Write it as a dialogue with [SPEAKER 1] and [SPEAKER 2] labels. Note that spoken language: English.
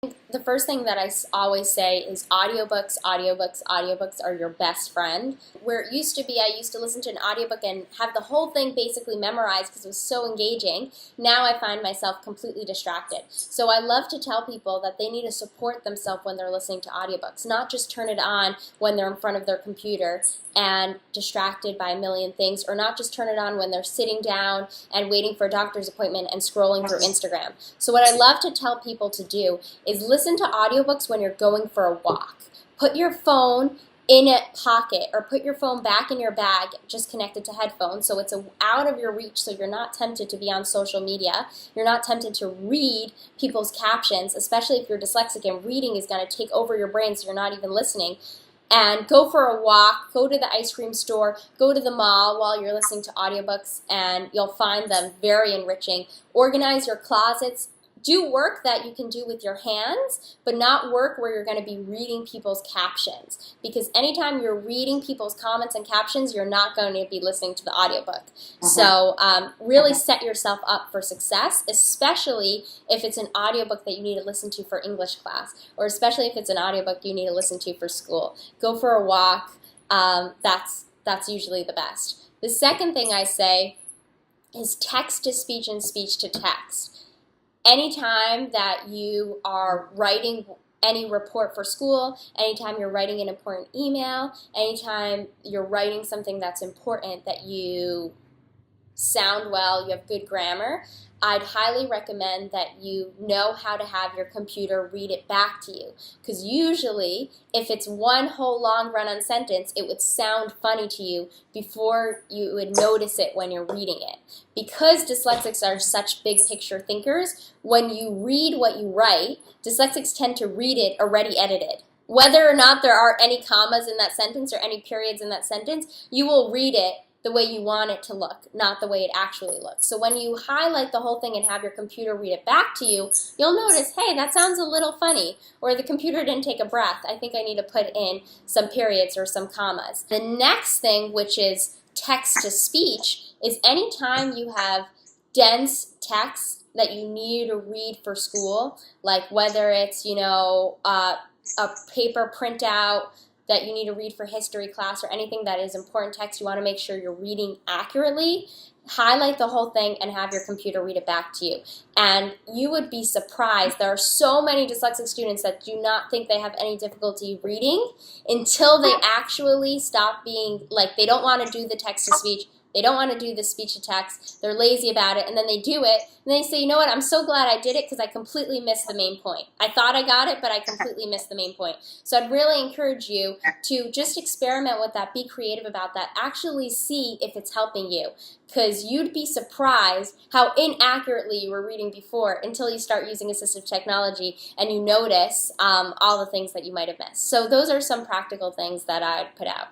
[SPEAKER 1] The first thing that I always say is audiobooks, audiobooks, audiobooks are your best friend. Where it used to be, I used to listen to an audiobook and have the whole thing basically memorized because it was so engaging. Now I find myself completely distracted. So I love to tell people that they need to support themselves when they're listening to audiobooks, not just turn it on when they're in front of their computer and distracted by a million things, or not just turn it on when they're sitting down and waiting for a doctor's appointment and scrolling through Instagram. So what I love to tell people to do is listen to audiobooks when you're going for a walk. Put your phone in a pocket or put your phone back in your bag just connected to headphones so it's out of your reach, so you're not tempted to be on social media. You're not tempted to read people's captions, especially if you're dyslexic and reading is going to take over your brain so you're not even listening. And go for a walk, go to the ice cream store, go to the mall while you're listening to audiobooks, and you'll find them very enriching. Organize your closets. Do work that you can do with your hands, but not work where you're going to be reading people's captions. Because anytime you're reading people's comments and captions, you're not going to be listening to the audiobook. So really set yourself up for success, especially if it's an audiobook that you need to listen to for English class, or especially if it's an audiobook you need to listen to for school. Go for a walk. That's usually the best. The second thing I say is text to speech and speech to text. Anytime that you are writing any report for school, anytime you're writing an important email, anytime you're writing something that's important, that you sound well, you have good grammar, I'd highly recommend that you know how to have your computer read it back to you. Because usually, if it's one whole long run-on sentence, it would sound funny to you before you would notice it when you're reading it. Because dyslexics are such big picture thinkers, when you read what you write, dyslexics tend to read it already edited. Whether or not there are any commas in that sentence or any periods in that sentence, you will read it the way you want it to look, not the way it actually looks. So when you highlight the whole thing and have your computer read it back to you, you'll notice, hey, that sounds a little funny, or the computer didn't take a breath. I think I need to put in some periods or some commas. The next thing, which is text to speech, is anytime you have dense text that you need to read for school, like whether it's, a paper printout that you need to read for history class or anything that is important text, you want to make sure you're reading accurately, highlight the whole thing and have your computer read it back to you. And you would be surprised. There are so many dyslexic students that do not think they have any difficulty reading until they actually stop being, like, they don't want to do the text to speech. They don't want to do the speech to text. They're lazy about it, and then they do it, and they say, you know what, I'm so glad I did it because I completely missed the main point. I thought I got it, but I completely missed the main point. So I'd really encourage you to just experiment with that, be creative about that, actually see if it's helping you, because you'd be surprised how inaccurately you were reading before until you start using assistive technology and you notice all the things that you might have missed. So those are some practical things that I'd put out.